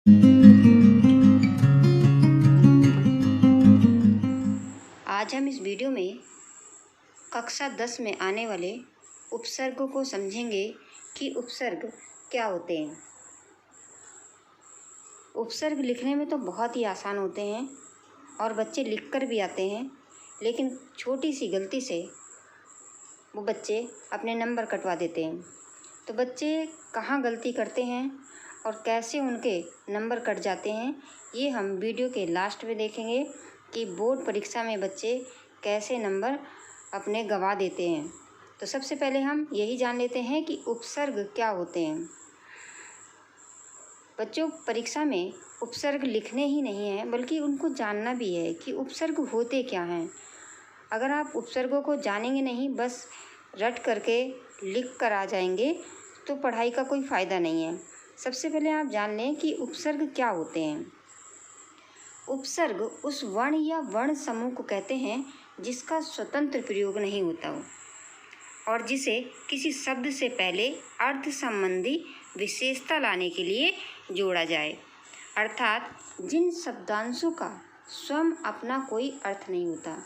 आज हम इस वीडियो में कक्षा 10 में आने वाले उपसर्गों को समझेंगे कि उपसर्ग क्या होते हैं। उपसर्ग लिखने में तो बहुत ही आसान होते हैं और बच्चे लिख कर भी आते हैं, लेकिन छोटी सी गलती से वो बच्चे अपने नंबर कटवा देते हैं। तो बच्चे कहाँ गलती करते हैं और कैसे उनके नंबर कट जाते हैं, ये हम वीडियो के लास्ट में देखेंगे कि बोर्ड परीक्षा में बच्चे कैसे नंबर अपने गंवा देते हैं। तो सबसे पहले हम यही जान लेते हैं कि उपसर्ग क्या होते हैं। बच्चों, परीक्षा में उपसर्ग लिखने ही नहीं है बल्कि उनको जानना भी है कि उपसर्ग होते क्या हैं। अगर आप उपसर्गों को जानेंगे नहीं, बस रट करके लिख कर आ जाएंगे तो पढ़ाई का कोई फ़ायदा नहीं है। सबसे पहले आप जान लें कि उपसर्ग क्या होते हैं। उपसर्ग उस वर्ण या वर्ण समूह को कहते हैं जिसका स्वतंत्र प्रयोग नहीं होता हो और जिसे किसी शब्द से पहले अर्थ संबंधी विशेषता लाने के लिए जोड़ा जाए, अर्थात जिन शब्दांशों का स्वयं अपना कोई अर्थ नहीं होता।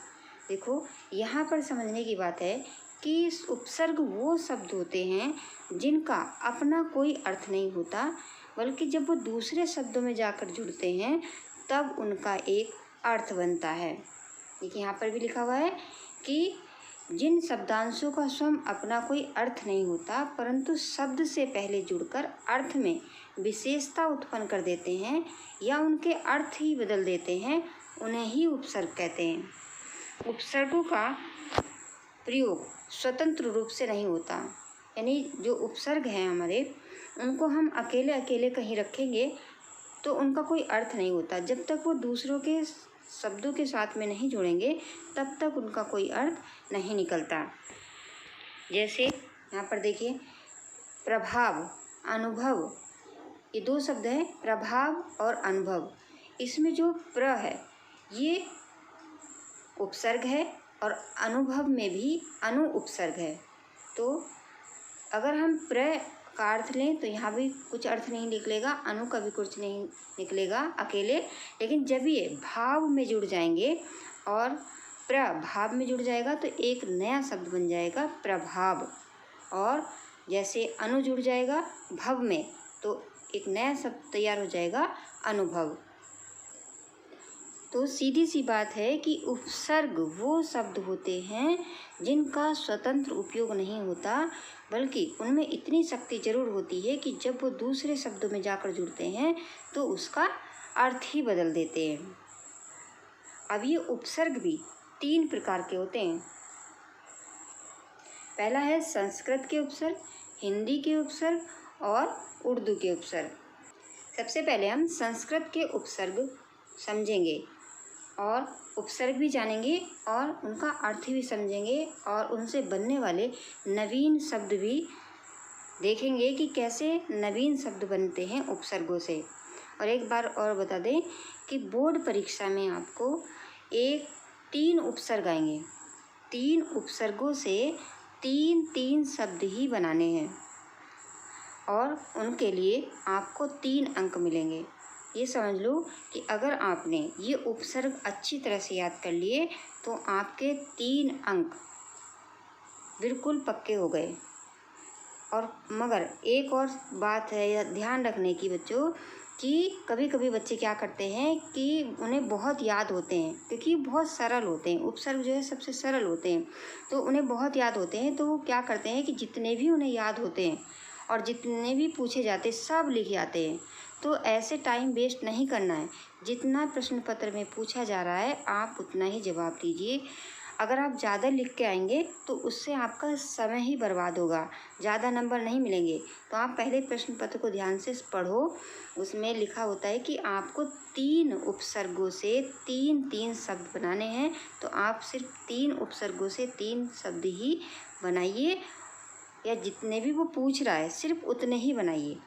देखो, यहाँ पर समझने की बात है कि उपसर्ग वो शब्द होते हैं जिनका अपना कोई अर्थ नहीं होता, बल्कि जब वो दूसरे शब्दों में जाकर जुड़ते हैं तब उनका एक अर्थ बनता है। देखिए, यहाँ पर भी लिखा हुआ है कि जिन शब्दांशों का स्वयं अपना कोई अर्थ नहीं होता परंतु शब्द से पहले जुड़कर अर्थ में विशेषता उत्पन्न कर देते हैं या उनके अर्थ ही बदल देते हैं, उन्हें ही उपसर्ग कहते हैं। उपसर्गों का प्रयोग स्वतंत्र रूप से नहीं होता, यानी जो उपसर्ग हैं हमारे, उनको हम अकेले अकेले कहीं रखेंगे तो उनका कोई अर्थ नहीं होता। जब तक वो दूसरों के शब्दों के साथ में नहीं जुड़ेंगे तब तक उनका कोई अर्थ नहीं निकलता। जैसे यहाँ पर देखिए, प्रभाव, अनुभव, ये दो शब्द हैं, प्रभाव और अनुभव। इसमें जो प्र है ये उपसर्ग है और अनुभव में भी अनु उपसर्ग है। तो अगर हम प्र का अर्थ लें तो यहाँ भी कुछ अर्थ नहीं निकलेगा, अनु का भी कुछ नहीं निकलेगा अकेले। लेकिन जब ये भाव में जुड़ जाएंगे और प्रभाव में जुड़ जाएगा तो एक नया शब्द बन जाएगा प्रभाव, और जैसे अनु जुड़ जाएगा भव में तो एक नया शब्द तैयार हो जाएगा अनुभव। तो सीधी सी बात है कि उपसर्ग वो शब्द होते हैं जिनका स्वतंत्र उपयोग नहीं होता, बल्कि उनमें इतनी शक्ति जरूर होती है कि जब वो दूसरे शब्दों में जाकर जुड़ते हैं तो उसका अर्थ ही बदल देते हैं। अब ये उपसर्ग भी 3 प्रकार के होते हैं। पहला है संस्कृत के उपसर्ग, हिंदी के उपसर्ग और उर्दू के उपसर्ग। सबसे पहले हम संस्कृत के उपसर्ग समझेंगे और उपसर्ग भी जानेंगे और उनका अर्थ भी समझेंगे और उनसे बनने वाले नवीन शब्द भी देखेंगे कि कैसे नवीन शब्द बनते हैं उपसर्गों से। और एक बार और बता दें कि बोर्ड परीक्षा में आपको 3 उपसर्ग आएंगे। 3 उपसर्गों से 3 शब्द ही बनाने हैं और उनके लिए आपको 3 अंक मिलेंगे। ये समझ लो कि अगर आपने ये उपसर्ग अच्छी तरह से याद कर लिए तो आपके 3 अंक बिल्कुल पक्के हो गए। और मगर एक और बात है ध्यान रखने की बच्चों, कि कभी कभी बच्चे क्या करते हैं कि उन्हें बहुत याद होते हैं, क्योंकि बहुत सरल होते हैं। उपसर्ग जो है सबसे सरल होते हैं, तो उन्हें बहुत याद होते हैं। तो वो क्या करते हैं कि जितने भी उन्हें याद होते हैं और जितने भी पूछे जाते हैं सब लिख आते हैं। तो ऐसे टाइम वेस्ट नहीं करना है। जितना प्रश्न पत्र में पूछा जा रहा है आप उतना ही जवाब दीजिए। अगर आप ज़्यादा लिख के आएंगे तो उससे आपका समय ही बर्बाद होगा, ज़्यादा नंबर नहीं मिलेंगे। तो आप पहले प्रश्न पत्र को ध्यान से पढ़ो। उसमें लिखा होता है कि आपको 3 उपसर्गों से 3 शब्द बनाने हैं, तो आप सिर्फ 3 उपसर्गों से 3 शब्द ही बनाइए, या जितने भी वो पूछ रहा है सिर्फ उतने ही बनाइए।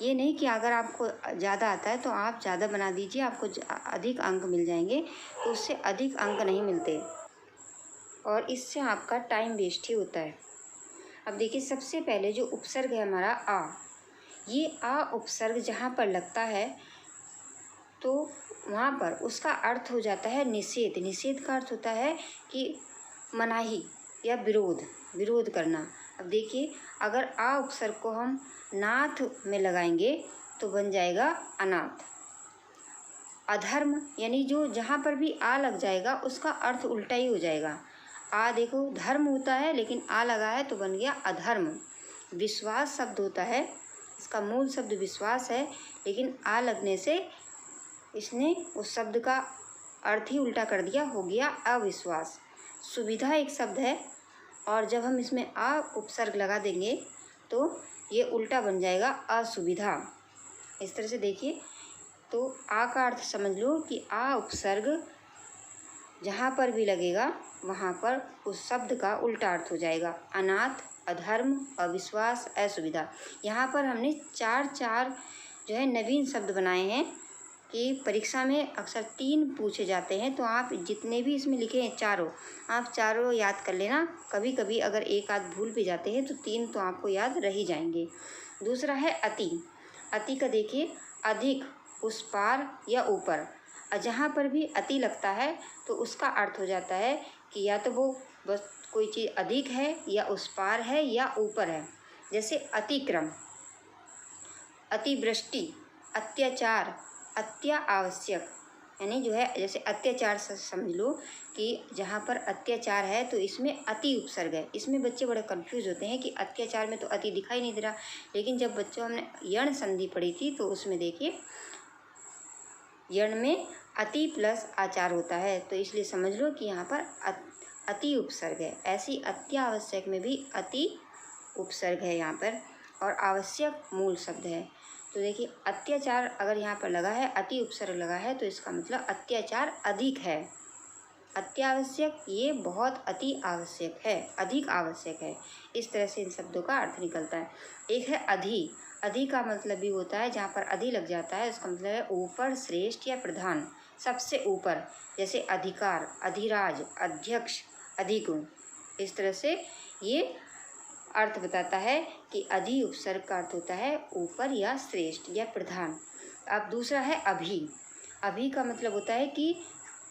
ये नहीं कि अगर आपको ज़्यादा आता है तो आप ज़्यादा बना दीजिए, आपको अधिक अंक मिल जाएंगे, तो उससे अधिक अंक नहीं मिलते और इससे आपका टाइम वेस्ट ही होता है। अब देखिए, सबसे पहले जो उपसर्ग है हमारा आ, ये आ उपसर्ग जहाँ पर लगता है तो वहाँ पर उसका अर्थ हो जाता है निषेध। निषेध का अर्थ होता है कि मनाही या विरोध करना। अब देखिए, अगर आ उपसर्ग को हम नाथ में लगाएंगे तो बन जाएगा अनाथ। अधर्म यानी जो जहाँ पर भी आ लग जाएगा उसका अर्थ उल्टा ही हो जाएगा। आ देखो धर्म होता है, लेकिन आ लगा है तो बन गया अधर्म। विश्वास शब्द होता है, इसका मूल शब्द विश्वास है, लेकिन आ लगने से इसने उस शब्द का अर्थ ही उल्टा कर दिया, हो गया अविश्वास। सुविधा एक शब्द है और जब हम इसमें आ उपसर्ग लगा देंगे तो ये उल्टा बन जाएगा असुविधा। इस तरह से देखिए, तो आ का अर्थ समझ लो कि आ उपसर्ग जहाँ पर भी लगेगा वहाँ पर उस शब्द का उल्टा अर्थ हो जाएगा। अनाथ, अधर्म, अविश्वास, असुविधा। यहाँ पर हमने चार जो है नवीन शब्द बनाए हैं कि परीक्षा में अक्सर 3 पूछे जाते हैं, तो आप जितने भी इसमें लिखे हैं आप चारों याद कर लेना। कभी कभी अगर एक आध भूल भी जाते हैं तो 3 तो आपको याद रह ही जाएंगे। दूसरा है अति। अति का देखिए, अधिक, उस पार या ऊपर। जहाँ पर भी अति लगता है तो उसका अर्थ हो जाता है कि या तो वो बस कोई चीज़ अधिक है या उस पार है या ऊपर है। जैसे अतिक्रम, अतिवृष्टि, अत्याचार, अत्यावश्यक। यानी जो है जैसे अत्याचार समझ लो कि जहाँ पर अत्याचार है तो इसमें अति उपसर्ग है। इसमें बच्चे बड़े कंफ्यूज होते हैं कि अत्याचार में तो अति दिखाई नहीं दे रहा, लेकिन जब बच्चों हमने यण संधि पढ़ी थी तो उसमें देखिए यण में अति प्लस आचार होता है, तो इसलिए समझ लो कि यहाँ पर अति उपसर्ग है। ऐसी अत्यावश्यक में भी अति उपसर्ग है यहाँ पर, और आवश्यक मूल शब्द है। तो देखिए, अत्याचार अगर यहाँ पर लगा है, अति उपसर्ग लगा है, तो इसका मतलब अत्याचार अधिक है। अत्यावश्यक ये बहुत अति आवश्यक है, अधिक आवश्यक है। इस तरह से इन शब्दों का अर्थ निकलता है। एक है अधि। अधि का मतलब भी होता है जहाँ पर अधि लग जाता है उसका मतलब है ऊपर, श्रेष्ठ या प्रधान, सबसे ऊपर। जैसे अधिकार, अधिराज, अध्यक्ष, अधिगुण। इस तरह से ये अर्थ बताता है कि अधि उपसर्ग का अर्थ होता है ऊपर या श्रेष्ठ या प्रधान। अब दूसरा है अभी। अभी का मतलब होता है कि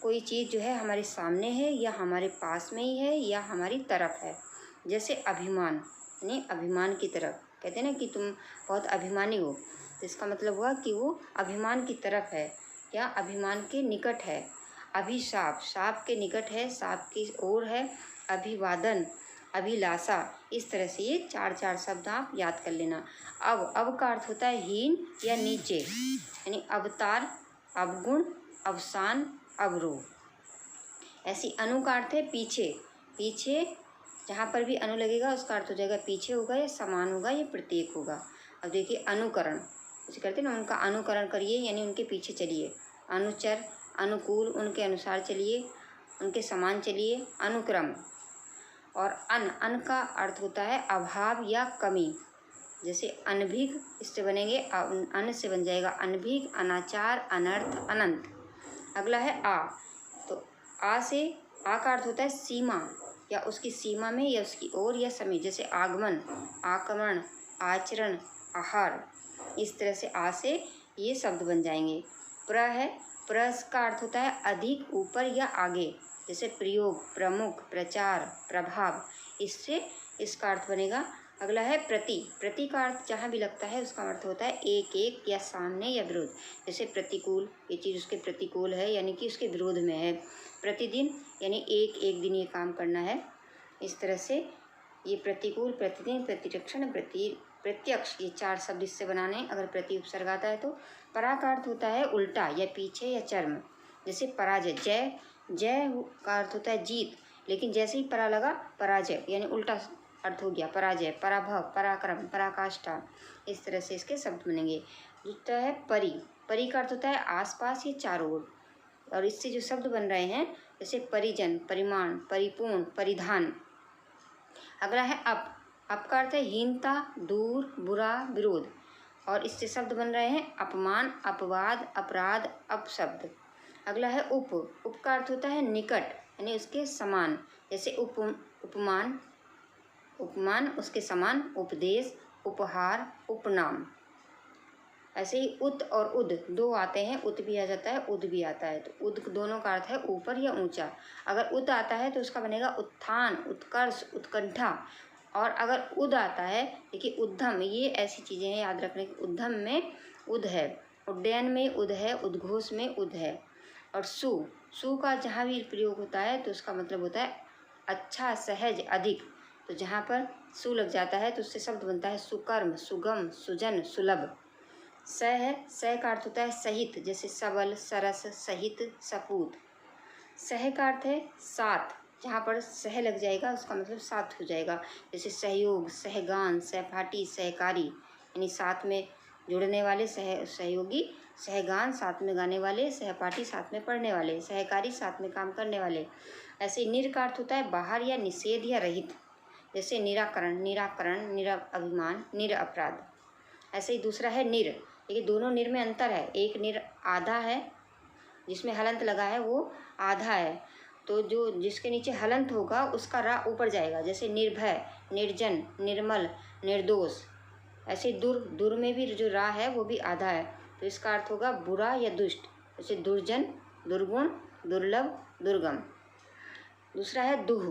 कोई चीज़ जो है हमारे सामने है या हमारे पास में ही है या हमारी तरफ है। जैसे अभिमान, यानी अभिमान की तरफ। कहते हैं ना कि तुम बहुत अभिमानी हो, तो इसका मतलब हुआ कि वो अभिमान की तरफ है या अभिमान के निकट है। अभिशाप, शाप के निकट है, शाप की ओर है। अभिवादन, अभिलाषा। इस तरह से ये 4 शब्द आप याद कर लेना। अब का अर्थ होता है हीन या नीचे, यानी अवतार, अवगुण, अवसान, अवरोह। ऐसी अनु का अर्थ है पीछे। पीछे जहाँ पर भी अनु लगेगा उसका अर्थ हो जाएगा पीछे होगा या समान होगा या प्रत्येक होगा। अब देखिए अनुकरण, जैसे करते हैं ना, उनका अनुकरण करिए यानी उनके पीछे चलिए। अनुचर, अनुकूल, उनके अनुसार चलिए, उनके समान चलिए। अनुक्रम। और अन का अर्थ होता है अभाव या कमी। जैसे अनभिग, इससे बनेंगे अन से बन जाएगा अनभिग, अनाचार, अनर्थ, अनंत। अगला है आ। तो आ का अर्थ होता है सीमा या उसकी सीमा में या उसकी ओर या समय। जैसे आगमन, आक्रमण, आचरण, आहार। इस तरह से आ से ये शब्द बन जाएंगे। प्र है, प्र का अर्थ होता है अधिक, ऊपर या आगे। जैसे प्रयोग, प्रमुख, प्रचार, प्रभाव। इससे इसका अर्थ बनेगा। अगला है प्रति। प्रति का अर्थ जहाँ भी लगता है उसका अर्थ होता है एक एक या सामने या विरोध। जैसे प्रतिकूल, ये चीज़ उसके प्रतिकूल है यानी कि उसके विरोध में है। प्रतिदिन यानी एक दिन ये काम करना है। इस तरह से ये प्रतिकूल, प्रतिदिन, प्रतिरक्षण, प्रत्यक्ष, ये 4 शब्द इससे बनाने अगर प्रति उपसर्ग आता है तो। परा का अर्थ होता है उल्टा या पीछे या चर्म। जैसे पराजय, जय का अर्थ होता है जीत, लेकिन जैसे ही परा लगा पराजय यानी उल्टा अर्थ हो गया पराजय, पराभव, पराक्रम, पराकाष्ठा। इस तरह से इसके शब्द बनेंगे। दूसरा है परि। परि का अर्थ होता है आसपास या चारों ओर, और इससे जो शब्द बन रहे हैं जैसे परिजन, परिमाण, परिपूर्ण, परिधान। अगला है अप का अर्थ है हीनता, दूर, बुरा, विरोध, और इससे शब्द बन रहे हैं अपमान, अपवाद, अपराध, अपशब्द। अगला है उप का अर्थ होता है निकट यानी उसके समान। जैसे उपमान, उसके समान। उपदेश, उपहार, उपनाम। ऐसे ही उत और उद दो आते हैं, उत भी आ जाता है, उद भी आता है। तो उद दोनों का अर्थ है ऊपर या ऊंचा। अगर उत आता है तो उसका बनेगा उत्थान, उत्कर्ष, उत्कंठा। और अगर उद आता है, देखिए उद्धम, ये ऐसी चीज़ें हैं याद रखने की। उद्धम में उद है, उड्डयन में उद है, उद्घोष में उद है। और सु का जहाँ भी प्रयोग होता है तो उसका मतलब होता है अच्छा, सहज, अधिक। तो जहाँ पर सु लग जाता है तो उससे शब्द बनता है सुकर्म, सुगम, सुजन, सुलभ। स है, स का अर्थ होता है सहित, जैसे सबल, सरस, सहित, सपूत। सह का अर्थ है साथ, जहाँ पर सह लग जाएगा उसका मतलब साथ हो जाएगा, जैसे सहयोग, सहगान, सहपाठी, सहकारी, यानी साथ में जुड़ने वाले, सहयोगी, सहगान साथ में गाने वाले, सहपाठी साथ में पढ़ने वाले, सहकारी साथ में काम करने वाले। ऐसे निर का अर्थ होता है बाहर या निषेध या रहित, जैसे निराकरण, निराकरण, निराभिमान, निरअपराध। ऐसे ही दूसरा है निर। देखिए दोनों निर में अंतर है। एक निर आधा है, जिसमें हलंत लगा है वो आधा है, तो जो जिसके नीचे हलंत होगा उसका रा ऊपर जाएगा, जैसे निर्भय, निर्जन, निर्मल, निर्दोष। ऐसे दुर में भी जो रा है वो भी आधा है, तो इसका अर्थ होगा बुरा या दुष्ट, जैसे दुर्जन, दुर्गुण, दुर्लभ, दुर्गम। दूसरा है दुह।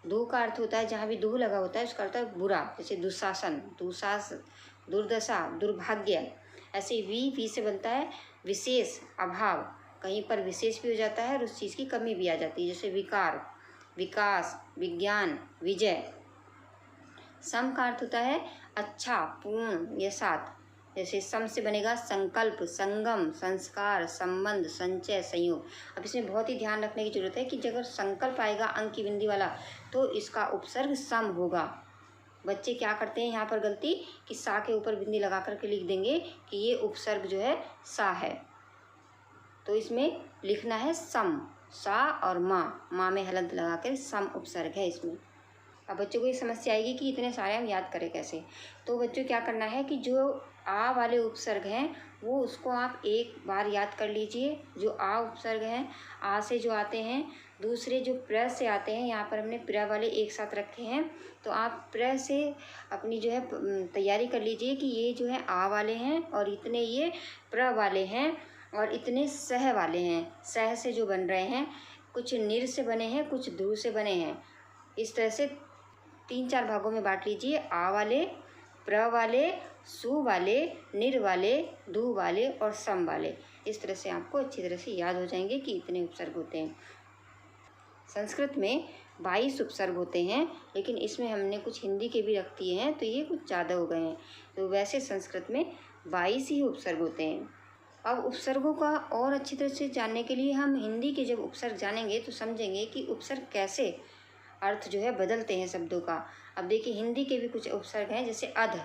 दुह का अर्थ होता है जहाँ भी दुह लगा होता है उसका अर्थ है बुरा, जैसे दुशासन, दुर्दशा, दुर्भाग्य। ऐसे वी से बनता है विशेष, अभाव, कहीं पर विशेष भी हो जाता है और उस चीज़ की कमी भी आ जाती है, जैसे विकार, विकास, विज्ञान, विजय। सम का अर्थ होता है अच्छा, पूर्ण या साथ, जैसे सम से बनेगा संकल्प, संगम, संस्कार, संबंध, संचय, संयोग। अब इसमें बहुत ही ध्यान रखने की जरूरत है कि अगर संकल्प आएगा अंक की बिंदी वाला तो इसका उपसर्ग सम होगा। बच्चे क्या करते हैं यहाँ पर गलती कि सा के ऊपर बिंदी लगा करके लिख देंगे कि ये उपसर्ग जो है सा है, तो इसमें लिखना है सम, सा और माँ में हलंत लगा कर सम उपसर्ग है इसमें। अब बच्चों को ये समस्या आएगी कि इतने सारे हम याद करें कैसे। तो बच्चों क्या करना है कि जो आ वाले उपसर्ग हैं वो उसको आप एक बार याद कर लीजिए। जो आ उपसर्ग हैं, आ से जो आते हैं, दूसरे जो प्र से आते हैं, यहाँ पर हमने प्र वाले एक साथ रखे हैं, तो आप प्र से अपनी जो है तैयारी कर लीजिए कि ये जो है आ वाले हैं और इतने ये प्र वाले हैं और इतने सह वाले हैं। सह से जो बन रहे हैं, कुछ निर से बने हैं, कुछ ध्रुव से बने हैं। इस तरह से 3-4 भागों में बांट लीजिए। आ वाले, प्र वाले, सु वाले, निर वाले, धु वाले और सम वाले। इस तरह से आपको अच्छी तरह से याद हो जाएंगे कि इतने उपसर्ग होते हैं। संस्कृत में 22 उपसर्ग होते हैं, लेकिन इसमें हमने कुछ हिंदी के भी रख दिए हैं तो ये कुछ ज़्यादा हो गए हैं। तो वैसे संस्कृत में 22 ही उपसर्ग होते हैं। अब उपसर्गों का और अच्छी तरह से जानने के लिए हम हिंदी के जब उपसर्ग जानेंगे तो समझेंगे कि उपसर्ग कैसे अर्थ जो है बदलते हैं शब्दों का। अब देखिए हिंदी के भी कुछ उपसर्ग हैं, जैसे अध।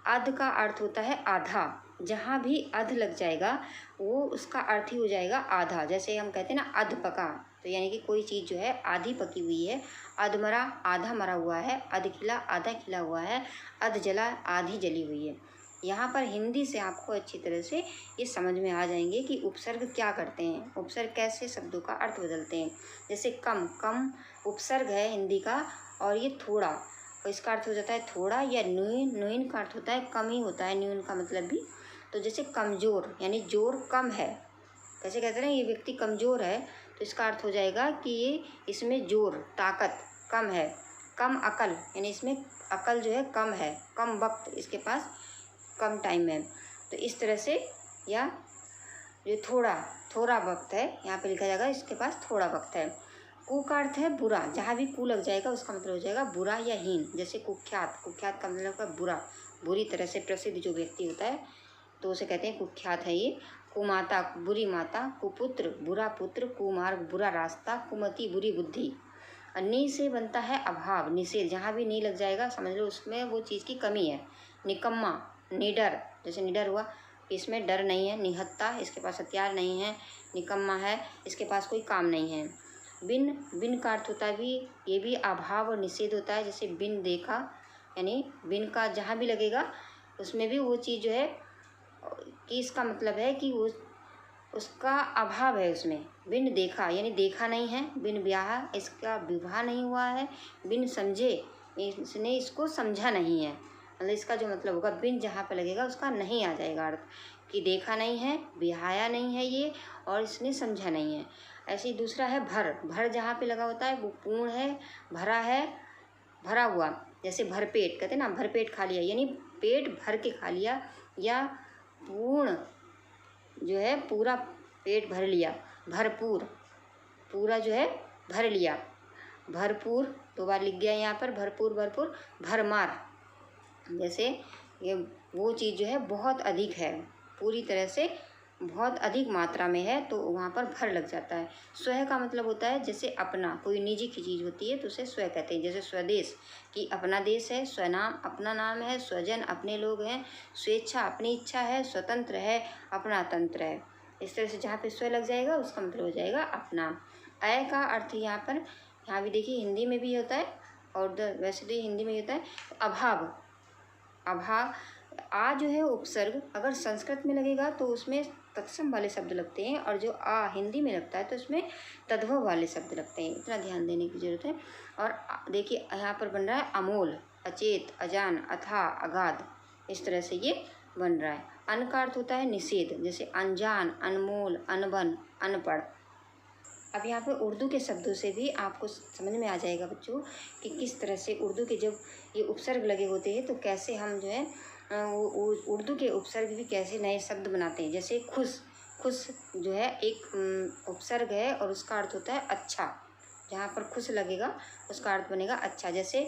अध का अर्थ होता है आधा, जहाँ भी अध लग जाएगा वो उसका अर्थ ही हो जाएगा आधा। जैसे हम कहते हैं ना अध पका, तो यानी कि कोई चीज़ जो है आधी पकी हुई है। अधमरा, आधा मरा हुआ है। अध खिला, आधा खिला हुआ है। अध जला, आधी जली हुई है। यहाँ पर हिंदी से आपको अच्छी तरह से ये समझ में आ जाएंगे कि उपसर्ग क्या करते हैं, उपसर्ग कैसे शब्दों का अर्थ बदलते हैं। जैसे कम, कम उपसर्ग है हिंदी का, और ये थोड़ा, और इसका अर्थ हो जाता है थोड़ा, या न्यून, न्यून का अर्थ होता है कम ही होता है, न्यून का मतलब भी। तो जैसे कमज़ोर, यानी जोर कम है, कैसे कहते हैं ना ये व्यक्ति कमज़ोर है, तो इसका अर्थ हो जाएगा कि ये इसमें जोर, ताकत कम है। कम अकल, यानी इसमें अकल जो है कम है, कम वक्त इसके पास, कम टाइम है। तो इस तरह से, या जो थोड़ा वक्त है, यहाँ पे लिखा जाएगा इसके पास थोड़ा वक्त है। कु का अर्थ है बुरा, जहाँ भी कु लग जाएगा उसका मतलब हो जाएगा बुरा या हीन। जैसे कुख्यात, कुख्यात का मतलब है बुरा, बुरी तरह से प्रसिद्ध जो व्यक्ति होता है तो उसे कहते हैं कुख्यात है ये। कुमाता, बुरी माता। कुपुत्र, बुरा पुत्र। कुमार्ग, बुरा रास्ता। कुमति, बुरी बुद्धि। नी से बनता है अभाव, निषेध, जहाँ भी नी लग जाएगा समझ लो उसमें वो चीज़ की कमी है। निकम्मा, निडर, जैसे निडर हुआ, इसमें डर नहीं है। निहत्ता, इसके पास हथियार नहीं है। निकम्मा है, इसके पास कोई काम नहीं है। बिन, बिन का अर्थ होता है भी, ये भी अभाव और निषेध होता है। जैसे बिन देखा, यानी बिन का जहाँ भी लगेगा उसमें भी वो चीज़ जो है कि इसका मतलब है कि वो उसका अभाव है उसमें। बिन देखा यानी देखा नहीं है। बिन ब्याह, इसका विवाह नहीं हुआ है। बिन समझे, इसने इसको समझा नहीं है। मतलब इसका जो मतलब होगा बिन जहाँ पे लगेगा उसका नहीं आ जाएगा अर्थ, कि देखा नहीं है, बिहाया नहीं है ये, और इसने समझा नहीं है। ऐसे ही दूसरा है भर। भर जहाँ पे लगा होता है वो पूर्ण है, भरा है, भरा हुआ। जैसे भरपेट कहते हैं ना, भरपेट खा लिया, यानी पेट भर के खा लिया, या पूर्ण जो है पूरा पेट भर लिया। भरपूर, पूरा जो है भर लिया। भरपूर 2 बार लिख गया यहाँ पर, भरपूर भरपूर। भरमार, जैसे ये वो चीज़ जो है बहुत अधिक है, पूरी तरह से बहुत अधिक मात्रा में है, तो वहाँ पर भर लग जाता है। स्वह का मतलब होता है जैसे अपना, कोई निजी की चीज़ होती है तो उसे स्वह कहते हैं। जैसे स्वदेश कि अपना देश है, स्वनाम अपना नाम है, स्वजन अपने लोग हैं, स्वेच्छा अपनी इच्छा है, स्वतंत्र है अपना तंत्र है। इस तरह से जहाँ पे स्व लग जाएगा उसका मतलब हो जाएगा अपना। अय का अर्थ यहाँ पर, यहाँ भी देखिए हिंदी में भी होता है और वैसे तो हिंदी में ही होता है। अभाव, अभाव। आ जो है उपसर्ग अगर संस्कृत में लगेगा तो उसमें तत्सम वाले शब्द लगते हैं, और जो आ हिंदी में लगता है तो उसमें तद्भव वाले शब्द लगते हैं। इतना ध्यान देने की जरूरत है। और देखिए यहाँ पर बन रहा है अमोल, अचेत, अजान, अथाह, अगाध, इस तरह से ये बन रहा है। अन का अर्थ होता है निषेध, जैसे अनजान, अनमोल, अनबन, अनपढ़। अब यहाँ पे उर्दू के शब्दों से भी आपको समझ में आ जाएगा बच्चों कि किस तरह से उर्दू के जब ये उपसर्ग लगे होते हैं तो कैसे हम जो है उर्दू के उपसर्ग भी कैसे नए शब्द बनाते हैं। जैसे खुश, खुश जो है एक उपसर्ग है और उसका अर्थ होता है अच्छा। जहाँ पर खुश लगेगा उसका अर्थ बनेगा अच्छा। जैसे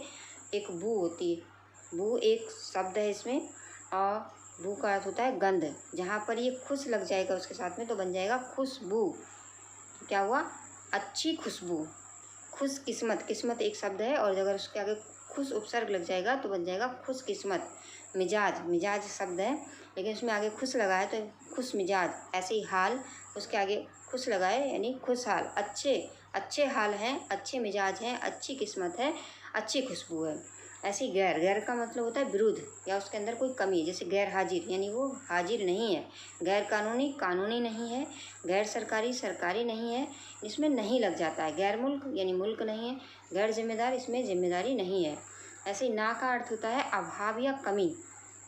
एक बू होती है, बू एक शब्द है इसमें, और बू का अर्थ होता है गंध। जहाँ पर ये खुश लग जाएगा उसके साथ में तो बन जाएगा खुशबू। क्या हुआ? अच्छी खुशबू। खुश किस्मत, किस्मत एक शब्द है और अगर उसके आगे खुश उपसर्ग लग जाएगा तो बन जाएगा खुश किस्मत। मिजाज, मिजाज शब्द है लेकिन उसमें आगे खुश लगा है तो खुश मिजाज। ऐसे ही हाल, उसके आगे खुश लगा है यानी खुशहाल। अच्छे, अच्छे हाल हैं, अच्छे मिजाज हैं, अच्छी किस्मत है, अच्छी खुशबू है। ऐसे ही गैर, गैर का मतलब होता है विरुद्ध या उसके अंदर कोई कमी। जैसे गैर हाजिर यानी वो हाजिर नहीं है। गैर कानूनी, कानूनी नहीं है। गैर सरकारी, सरकारी नहीं है, इसमें नहीं लग जाता है। गैर मुल्क यानी मुल्क नहीं है। गैर जिम्मेदार, इसमें जिम्मेदारी नहीं है। ऐसे ही ना का अर्थ होता है अभाव या कमी।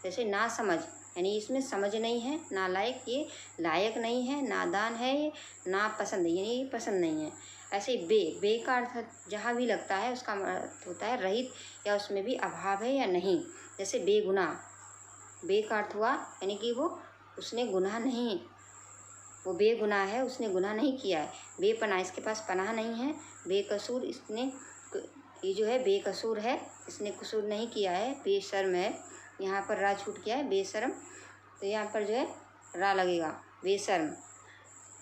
जैसे ना समझ यानी इसमें समझ नहीं है। नालायक, ये लायक नहीं है। नादान है ये। ना पसंद यानी ये पसंद नहीं है। ऐसे ही बे, बे का अर्थ जहाँ भी लगता है उसका अर्थ होता है रहित या उसमें भी अभाव है या नहीं। जैसे बेगुनाह, बे का अर्थ हुआ यानी कि वो उसने गुनाह नहीं, वो बेगुनाह है, उसने गुनाह नहीं किया है। बेपनाह, इसके पास पनाह नहीं है। बेकसूर, इसने ये जो है बेकसूर है, इसने कसूर नहीं किया है। बेशर्म है, यहाँ पर रा छूट गया है, बेशर्म, तो यहाँ पर जो है रा लगेगा। बेशर्म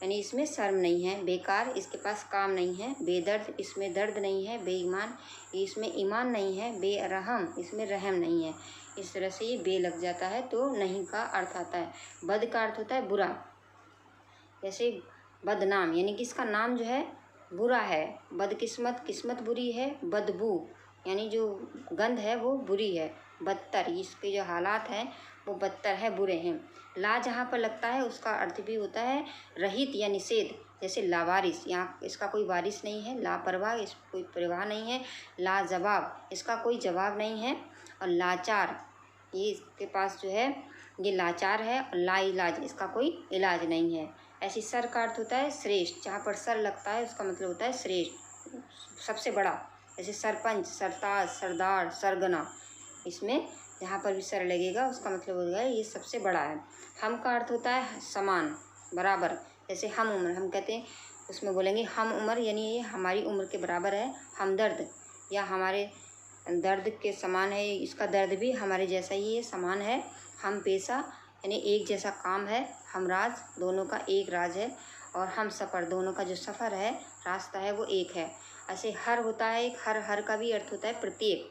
यानी इसमें शर्म नहीं है। बेकार, इसके पास काम नहीं है। बेदर्द, इसमें दर्द नहीं है। बेईमान, इसमें ईमान नहीं है। बेरहम, इसमें रहम नहीं है। इस तरह से ये बे लग जाता है तो नहीं का अर्थ आता है। बद का अर्थ होता है बुरा। जैसे बदनाम यानी कि इसका नाम जो है बुरा है। बदकिस्मत, किस्मत बुरी है। बदबू यानी जो गंध है वो बुरी है। बदतर, इसके जो हालात हैं वो बदतर है, बुरे हैं। ला जहाँ पर लगता है उसका अर्थ भी होता है रहित या निषेध। जैसे लावारिस, यहाँ इसका कोई वारिस नहीं है। लापरवाह, इस कोई परवाह नहीं है। लाजवाब, इसका कोई जवाब नहीं है। और लाचार, ये इसके पास जो है ये लाचार है। और लाइलाज, इसका कोई इलाज नहीं है। ऐसी सर का अर्थ होता है श्रेष्ठ। जहाँ पर सर लगता है उसका मतलब होता है श्रेष्ठ, सबसे बड़ा। जैसे सरपंच, सरताज, सरदार, सरगना, इसमें जहाँ पर भी सर लगेगा उसका मतलब होगा ये सबसे बड़ा है। हम का अर्थ होता है समान, बराबर। जैसे हम उम्र, हम कहते हैं उसमें बोलेंगे हम उम्र यानी ये हमारी उम्र के बराबर है। हमदर्द या हमारे दर्द के समान है, इसका दर्द भी हमारे जैसा ही है, समान है। हम पेशा यानी एक जैसा काम है। हम राज, दोनों का एक राज है। और हम सफ़र, दोनों का जो सफ़र है, रास्ता है, वो एक है। ऐसे हर होता है एक, हर, हर का भी अर्थ होता है प्रत्येक,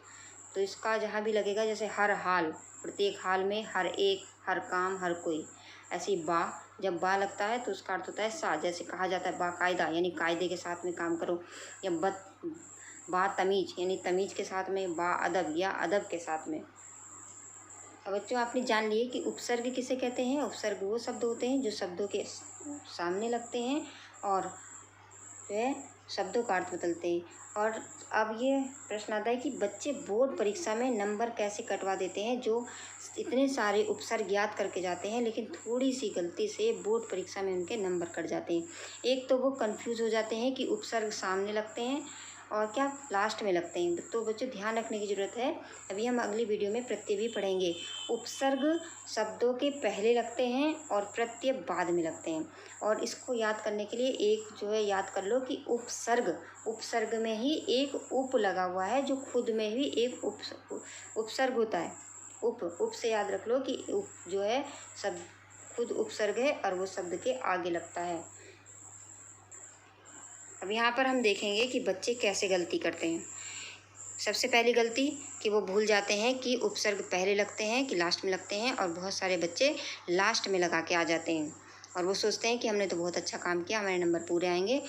तो इसका जहाँ भी लगेगा जैसे हर हाल, प्रत्येक हाल में, हर एक, हर काम, हर कोई। ऐसे ही बा, जब बा लगता है तो उसका अर्थ होता है साथ। जैसे कहा जाता है बाकायदा यानी कायदे के साथ में काम करो। या बा तमीज यानी तमीज़ के साथ में। बा अदब या अदब के साथ में। अब बच्चों आपने जान लिए कि उपसर्ग किसे कहते हैं। उपसर्ग वो शब्द होते हैं जो शब्दों के सामने लगते हैं और जो है शब्दों का अर्थ बदलते हैं। और अब ये प्रश्न आता है कि बच्चे बोर्ड परीक्षा में नंबर कैसे कटवा देते हैं, जो इतने सारे उपसर्ग याद करके जाते हैं लेकिन थोड़ी सी गलती से बोर्ड परीक्षा में उनके नंबर कट जाते हैं। एक तो वो कंफ्यूज हो जाते हैं कि उपसर्ग सामने लगते हैं और क्या लास्ट में लगते हैं। तो बच्चों ध्यान रखने की ज़रूरत है। अभी हम अगली वीडियो में प्रत्यय भी पढ़ेंगे। उपसर्ग शब्दों के पहले लगते हैं और प्रत्यय बाद में लगते हैं। और इसको याद करने के लिए एक जो है याद कर लो कि उपसर्ग में ही एक उप लगा हुआ है, जो खुद में ही एक उपसर्ग होता है। उप से याद रख लो कि उप जो है शब्द खुद उपसर्ग है और वो शब्द के आगे लगता है। अब यहाँ पर हम देखेंगे कि बच्चे कैसे गलती करते हैं। सबसे पहली गलती कि वो भूल जाते हैं कि उपसर्ग पहले लगते हैं कि लास्ट में लगते हैं, और बहुत सारे बच्चे लास्ट में लगा के आ जाते हैं और वो सोचते हैं कि हमने तो बहुत अच्छा काम किया, हमारे नंबर पूरे आएंगे।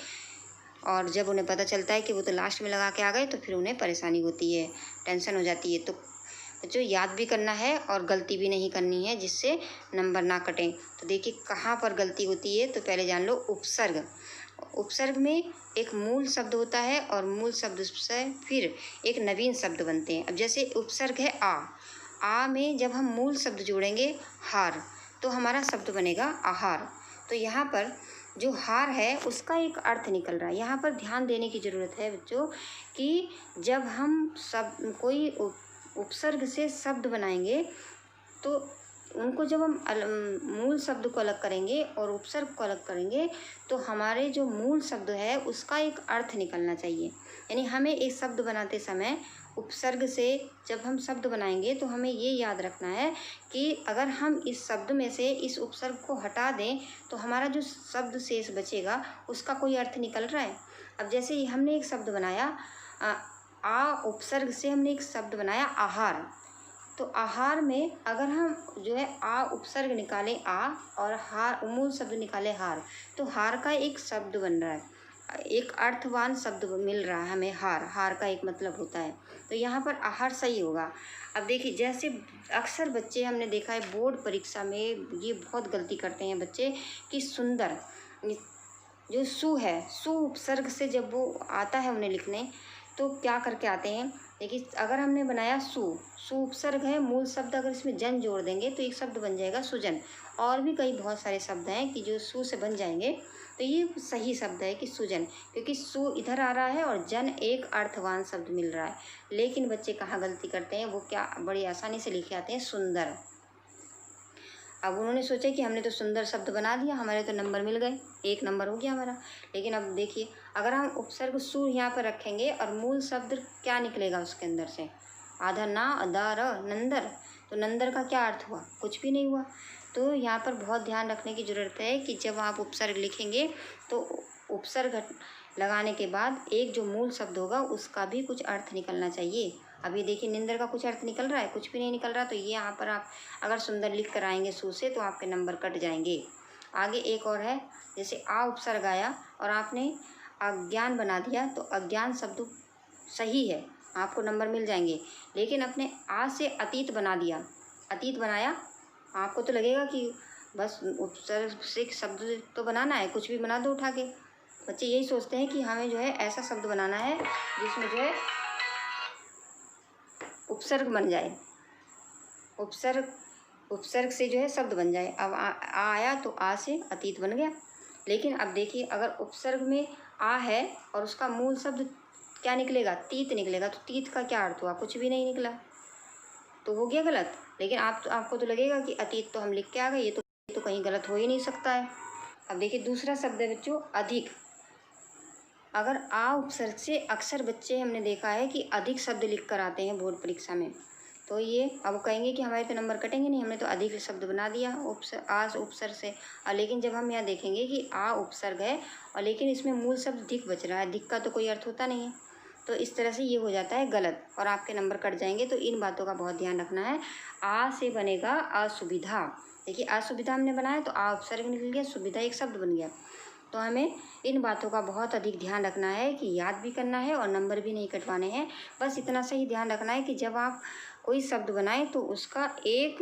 और जब उन्हें पता चलता है कि वो तो लास्ट में लगा के आ गए तो फिर उन्हें परेशानी होती है, टेंशन हो जाती है। तो बच्चों याद भी करना है और गलती भी नहीं करनी है जिससे नंबर ना कटें। तो देखिए कहाँ पर गलती होती है, तो पहले जान लो उपसर्ग में एक मूल शब्द होता है और मूल शब्द से फिर एक नवीन शब्द बनते हैं। अब जैसे उपसर्ग है आ में जब हम मूल शब्द जोड़ेंगे हार, तो हमारा शब्द बनेगा आहार। तो यहाँ पर जो हार है उसका एक अर्थ निकल रहा है। यहाँ पर ध्यान देने की ज़रूरत है बच्चों कि जब हम कोई उपसर्ग से शब्द बनाएंगे तो उनको जब हम मूल शब्द को अलग करेंगे और उपसर्ग को अलग करेंगे तो हमारे जो मूल शब्द है उसका एक अर्थ निकलना चाहिए। यानी हमें एक शब्द बनाते समय उपसर्ग से जब हम शब्द बनाएंगे तो हमें ये याद रखना है कि अगर हम इस शब्द में से इस उपसर्ग को हटा दें तो हमारा जो शब्द शेष बचेगा उसका कोई अर्थ निकल रहा है। अब जैसे ही हमने एक शब्द बनाया आ उपसर्ग से हमने एक शब्द बनाया आहार, तो आहार में अगर हम जो है आ उपसर्ग निकाले आ और हार मूल शब्द निकाले हार, तो हार का एक शब्द बन रहा है, एक अर्थवान शब्द मिल रहा है हमें। हार का एक मतलब होता है, तो यहाँ पर आहार सही होगा। अब देखिए जैसे अक्सर बच्चे हमने देखा है बोर्ड परीक्षा में ये बहुत गलती करते हैं बच्चे कि सुंदर जो सु उपसर्ग से जब वो आता है उन्हें लिखने तो क्या करके आते हैं। देखिए अगर हमने बनाया सु उपसर्ग है, मूल शब्द अगर इसमें जन जोड़ देंगे तो एक शब्द बन जाएगा सुजन। और भी कई बहुत सारे शब्द हैं कि जो सु से बन जाएंगे, तो ये सही शब्द है कि सुजन, क्योंकि सु इधर आ रहा है और जन एक अर्थवान शब्द मिल रहा है। लेकिन बच्चे कहाँ गलती करते हैं, वो क्या बड़ी आसानी से लिखे आते हैं सुंदर। अब उन्होंने सोचा कि हमने तो सुंदर शब्द बना दिया, हमारे तो नंबर मिल गए, 1 नंबर हो गया हमारा। लेकिन अब देखिए अगर हम उपसर्ग सु यहाँ पर रखेंगे और मूल शब्द क्या निकलेगा उसके अंदर से, आधा ना अदार नंदर, तो नंदर का क्या अर्थ हुआ, कुछ भी नहीं हुआ। तो यहाँ पर बहुत ध्यान रखने की ज़रूरत है कि जब आप उपसर्ग लिखेंगे तो उपसर्ग लगाने के बाद एक जो मूल शब्द होगा उसका भी कुछ अर्थ निकलना चाहिए। अभी देखिए निंदर का कुछ अर्थ निकल रहा है, कुछ भी नहीं निकल रहा। तो ये यहाँ पर आप अगर सुंदर लिख कर आएंगे सु से तो आपके नंबर कट जाएंगे। आगे एक और है, जैसे आ उपसर्ग आया और आपने अज्ञान बना दिया, तो अज्ञान शब्द सही है, आपको नंबर मिल जाएंगे। लेकिन अपने आ से अतीत बना दिया, अतीत बनाया, आपको तो लगेगा कि बस उपसर्ग से शब्द तो बनाना है, कुछ भी बना दो उठा के। बच्चे यही सोचते हैं कि हमें जो है ऐसा शब्द बनाना है जिसमें जो है उपसर्ग बन जाए, उपसर्ग से जो है शब्द बन जाए। अब आ आया तो आ से अतीत बन गया। लेकिन अब देखिए अगर उपसर्ग में आ है और उसका मूल शब्द क्या निकलेगा, तीत निकलेगा, तो तीत का क्या अर्थ हुआ, कुछ भी नहीं निकला, तो हो गया गलत। लेकिन आपको तो लगेगा कि अतीत तो हम लिख के आ गए, ये तो कहीं गलत हो ही नहीं सकता है। अब देखिए दूसरा शब्द है बच्चों अधिक। अगर आ उपसर्ग से अक्सर बच्चे हमने देखा है कि अधिक शब्द लिख कर आते हैं बोर्ड परीक्षा में, तो ये अब कहेंगे कि हमारे तो नंबर कटेंगे नहीं, हमने तो अधिक शब्द बना दिया आ उपसर्ग से। और लेकिन जब हम यहाँ देखेंगे कि आ उपसर्ग है और लेकिन इसमें मूल शब्द धिक बच रहा है, धिक का तो कोई अर्थ होता नहीं है, तो इस तरह से ये हो जाता है गलत और आपके नंबर कट जाएंगे। तो इन बातों का बहुत ध्यान रखना है। आ से बनेगा असुविधा। देखिए असुविधा हमने बनाया तो आ उपसर्ग निकल गया, सुविधा एक शब्द बन गया। तो हमें इन बातों का बहुत अधिक ध्यान रखना है कि याद भी करना है और नंबर भी नहीं कटवाने हैं। बस इतना सा ही ध्यान रखना है कि जब आप कोई शब्द बनाएं तो उसका एक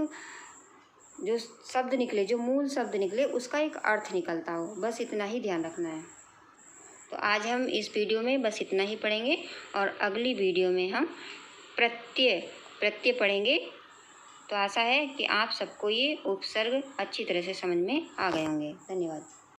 जो शब्द निकले, जो मूल शब्द निकले, उसका एक अर्थ निकलता हो, बस इतना ही ध्यान रखना है। तो आज हम इस वीडियो में बस इतना ही पढ़ेंगे और अगली वीडियो में हम प्रत्यय पढ़ेंगे। तो आशा है कि आप सबको ये उपसर्ग अच्छी तरह से समझ में आ गए होंगे। धन्यवाद।